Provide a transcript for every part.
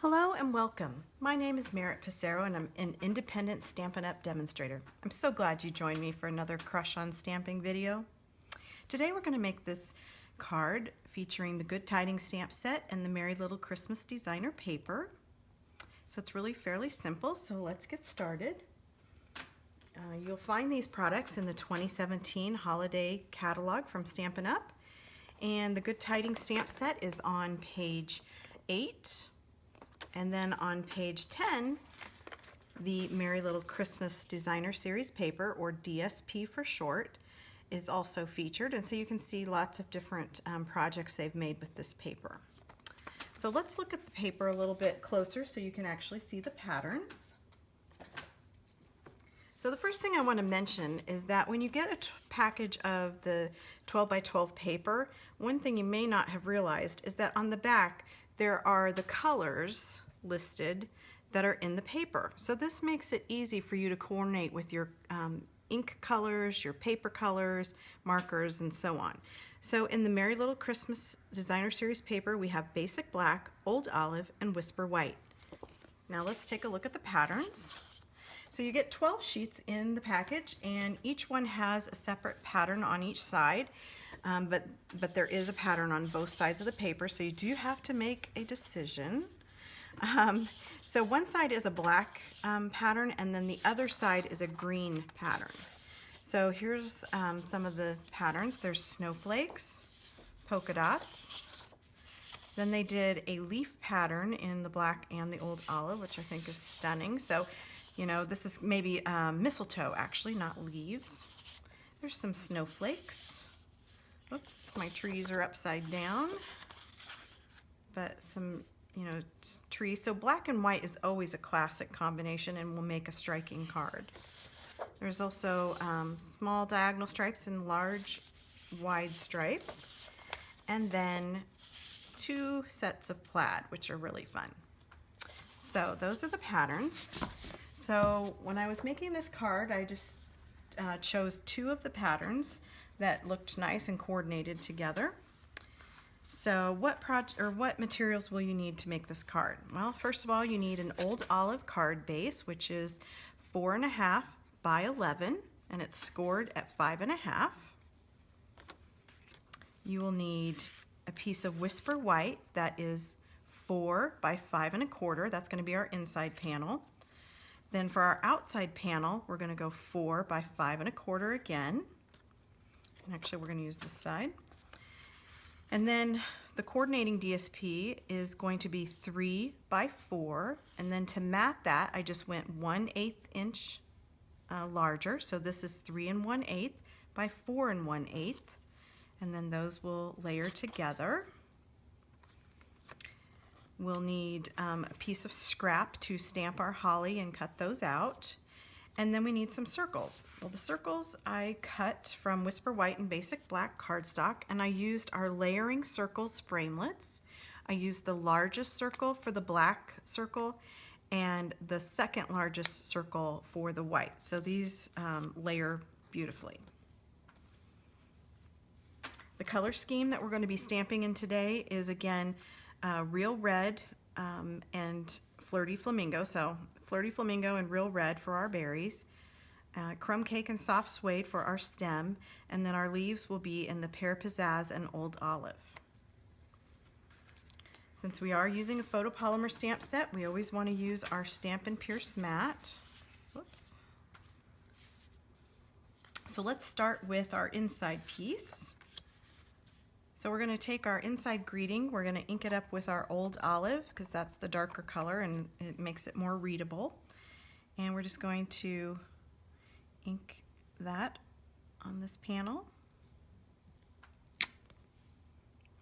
Hello and welcome. My name is Marette Passero and I'm an independent Stampin' Up! Demonstrator. I'm so glad you joined me for another Crush on Stamping video. Today we're going to make this card featuring the Good Tidings Stamp Set and the Merry Little Christmas Designer paper. So it's really fairly simple, so let's get started. You'll find these products in the 2017 holiday catalog from Stampin' Up! And the Good Tidings Stamp Set is on page 8. And then on page 10, the Merry Little Christmas Designer Series paper, or DSP for short, is also featured. And so you can see lots of different projects they've made with this paper. So let's look at the paper a little bit closer so you can actually see the patterns. So the first thing I want to mention is that when you get a package of the 12 by 12 paper, one thing you may not have realized is that on the back there are the colors listed that are in the paper. So this makes it easy for you to coordinate with your ink colors, your paper colors, markers, and so on. So in the Merry Little Christmas Designer Series paper, we have Basic Black, Old Olive, and Whisper White. Now let's take a look at the patterns. So you get 12 sheets in the package, and each one has a separate pattern on each side, but there is a pattern on both sides of the paper, so you do have to make a decision. So one side is a black pattern, and then the other side is a green pattern. So here's some of the patterns. There's snowflakes, polka dots. Then they did a leaf pattern in the black and the old olive, which I think is stunning. So, you know, this is maybe mistletoe, actually, not leaves. There's some snowflakes. Oops, my trees are upside down. But some, you know, trees. So black and white is always a classic combination and will make a striking card. There's also small diagonal stripes and large wide stripes. And then 2 sets of plaid, which are really fun. So those are the patterns. So when I was making this card, I just chose 2 of the patterns that looked nice and coordinated together. So what materials will you need to make this card? Well, first of all, you need an old olive card base, which is 4.5 by 11, and it's scored at 5.5. You will need a piece of Whisper White that is 4 by 5.25. That's going to be our inside panel. Then for our outside panel, we're going to go 4 by 5.25 again. And actually, we're going to use this side. And then the coordinating DSP is going to be 3 by 4. And then to mat that, I just went 1/8 inch larger. So this is 3 1/8 by 4 1/8. And then those will layer together. We'll need a piece of scrap to stamp our holly and cut those out. And then we need some circles. Well, the circles I cut from Whisper White and Basic Black cardstock, and I used our Layering Circles framelits. I used the largest circle for the black circle and the second largest circle for the white. So these layer beautifully. The color scheme that we're going to be stamping in today is, again, Real Red and Flirty Flamingo. So Flirty Flamingo and Real Red for our berries, Crumb Cake and Soft Suede for our stem, and then our leaves will be in the Pear Pizzazz and Old Olive. Since we are using a photopolymer stamp set, we always want to use our Stampin' Pierce mat. Whoops. So let's start with our inside piece. So we're going to take our inside greeting, we're going to ink it up with our Old Olive because that's the darker color and it makes it more readable. And we're just going to ink that on this panel.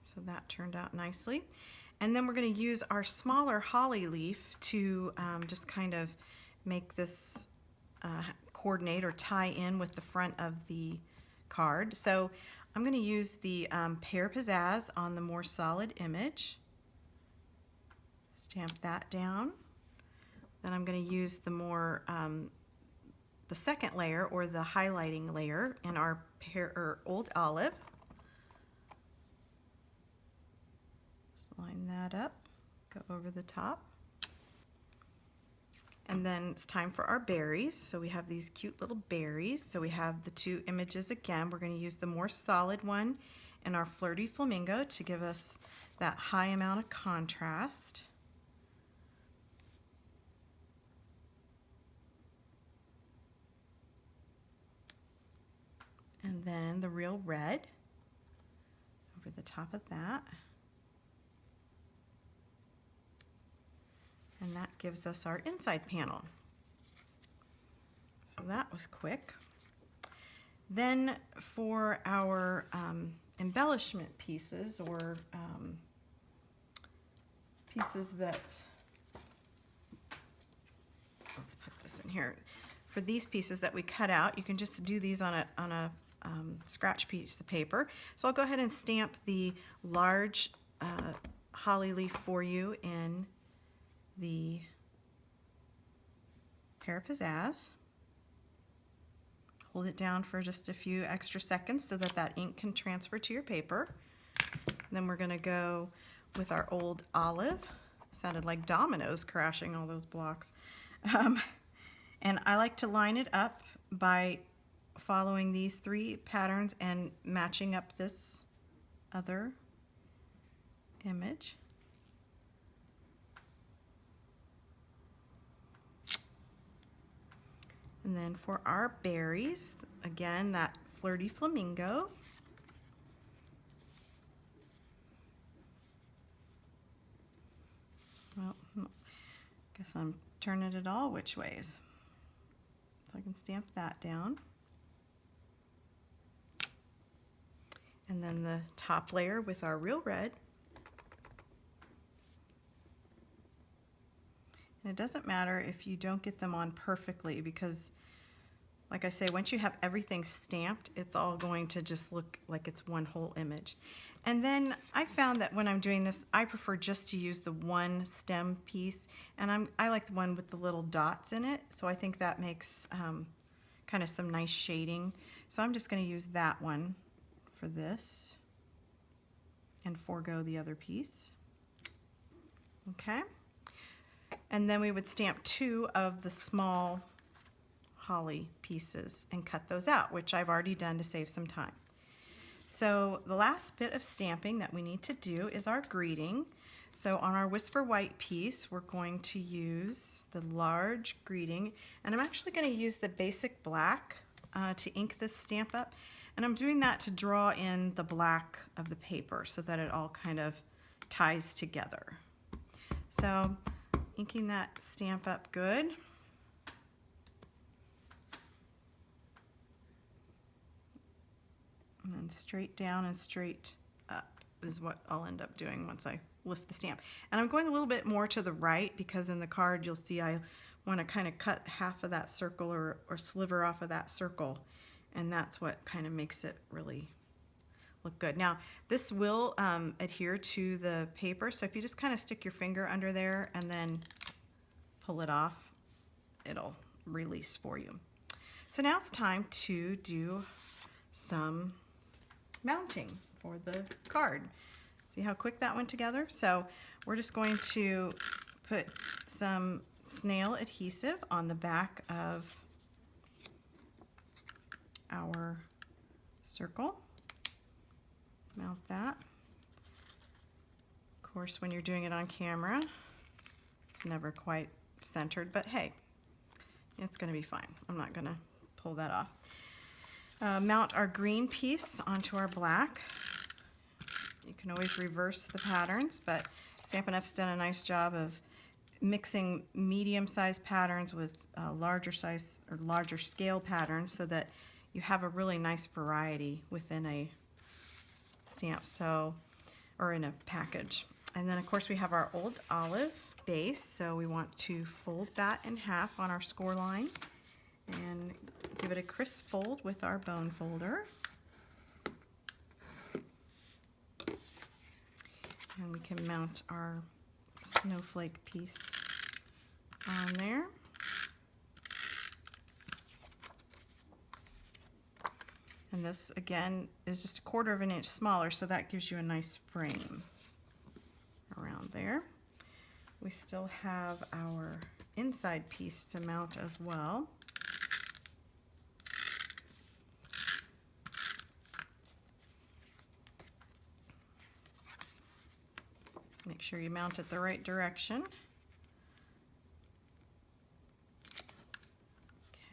So that turned out nicely. And then we're going to use our smaller holly leaf to just kind of make this coordinate or tie in with the front of the card. So I'm going to use the Pear Pizzazz on the more solid image. Stamp that down. Then I'm going to use the more the second layer, or the highlighting layer, in our Old Olive. Just line that up, go over the top. And then it's time for our berries. So we have these cute little berries. So we have the two images again. We're going to use the more solid one in our Flirty Flamingo to give us that high amount of contrast. And then the real red over the top of that. And that gives us our inside panel. So that was quick. Then for our embellishment pieces, or pieces that, let's put this in here. For these pieces that we cut out, you can just do these on a scratch piece of paper. So I'll go ahead and stamp the large holly leaf for you in the Pear Pizzazz. Hold it down for just a few extra seconds so that that ink can transfer to your paper. And then we're going to go with our old olive. Sounded like dominoes crashing all those blocks. And I like to line it up by following these three patterns and matching up this other image. And then for our berries, again, that Flirty Flamingo. Well, guess I'm turning it all which ways. So I can stamp that down. And then the top layer with our real red. And it doesn't matter if you don't get them on perfectly, because like I say, once you have everything stamped, it's all going to just look like it's one whole image. And then I found that when I'm doing this, I prefer just to use the one stem piece, and I like the one with the little dots in it, so I think that makes kind of some nice shading. So I'm just going to use that one for this and forego the other piece. Okay. And then we would stamp two of the small holly pieces and cut those out, which I've already done to save some time. So the last bit of stamping that we need to do is our greeting. So on our Whisper White piece, we're going to use the large greeting, and I'm actually going to use the basic black to ink this stamp up. And I'm doing that to draw in the black of the paper so that it all kind of ties together. So inking that stamp up good. And then straight down and straight up is what I'll end up doing once I lift the stamp. And I'm going a little bit more to the right because in the card you'll see I want to kind of cut half of that circle or sliver off of that circle. And that's what kind of makes it really look good. Now this will adhere to the paper, so if you just kind of stick your finger under there and then pull it off, it'll release for you. So now it's time to do some mounting for the card. See how quick that went together? So we're just going to put some snail adhesive on the back of our circle. Mount that. Of course, when you're doing it on camera, it's never quite centered, but hey, it's going to be fine. I'm not going to pull that off. Mount our green piece onto our black. You can always reverse the patterns, but Stampin' Up's done a nice job of mixing medium-sized patterns with larger size or larger scale patterns so that you have a really nice variety within a stamp or in a package. And then of course we have our old olive base, so we want to fold that in half on our score line and give it a crisp fold with our bone folder. And we can mount our snowflake piece on there. And this again is just 1/4 of an inch smaller, so that gives you a nice frame around there. we still have our inside piece to mount as well. Make sure you mount it the right direction.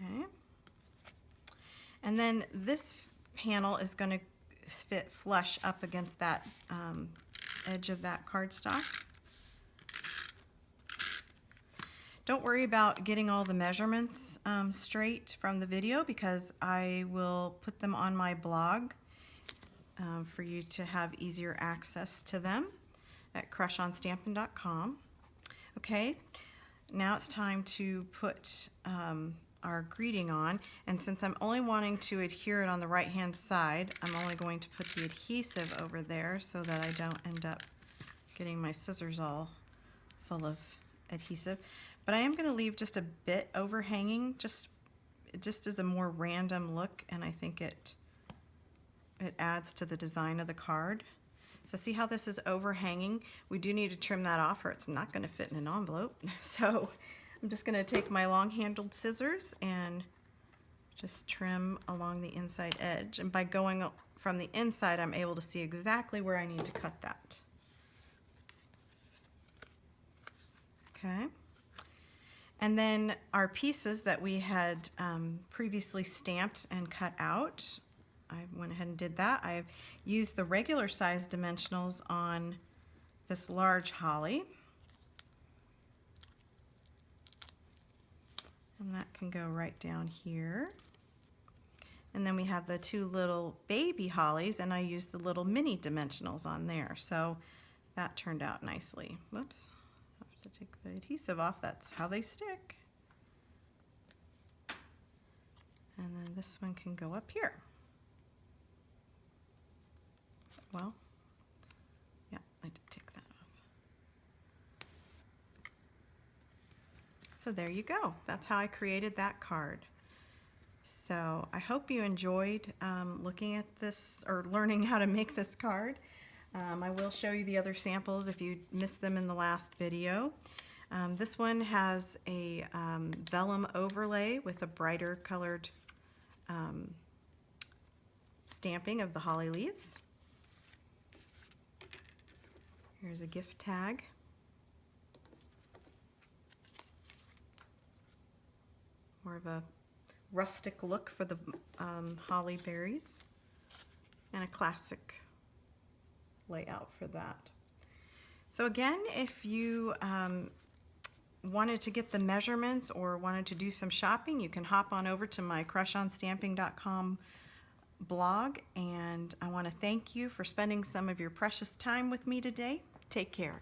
Okay. And then this panel is going to fit flush up against that edge of that cardstock. Don't worry about getting all the measurements straight from the video, because I will put them on my blog for you to have easier access to them at CrushonStamping.com. Okay, now it's time to put our greeting on, and since I'm only wanting to adhere it on the right hand side, I'm only going to put the adhesive over there so that I don't end up getting my scissors all full of adhesive. But I am going to leave just a bit overhanging, just as a more random look, and I think it adds to the design of the card. So see how this is overhanging? We do need to trim that off or it's not going to fit in an envelope. So I'm just going to take my long-handled scissors and just trim along the inside edge. And by going from the inside, I'm able to see exactly where I need to cut that. Okay. And then our pieces that we had previously stamped and cut out, I went ahead and did that. I've used the regular size dimensionals on this large holly. And that can go right down here. And then we have the two little baby hollies, and I used the little mini dimensionals on there. So that turned out nicely. Whoops, I have to take the adhesive off. That's how they stick. And then this one can go up here. Well, yeah, I did take that off. So there you go. That's how I created that card. So I hope you enjoyed looking at this or learning how to make this card. I will show you the other samples if you missed them in the last video. This one has a vellum overlay with a brighter colored stamping of the holly leaves. Here's a gift tag. More of a rustic look for the holly berries, and a classic layout for that. So again, if you wanted to get the measurements or wanted to do some shopping, you can hop on over to my CrushonStamping.com blog, and I want to thank you for spending some of your precious time with me today. Take care.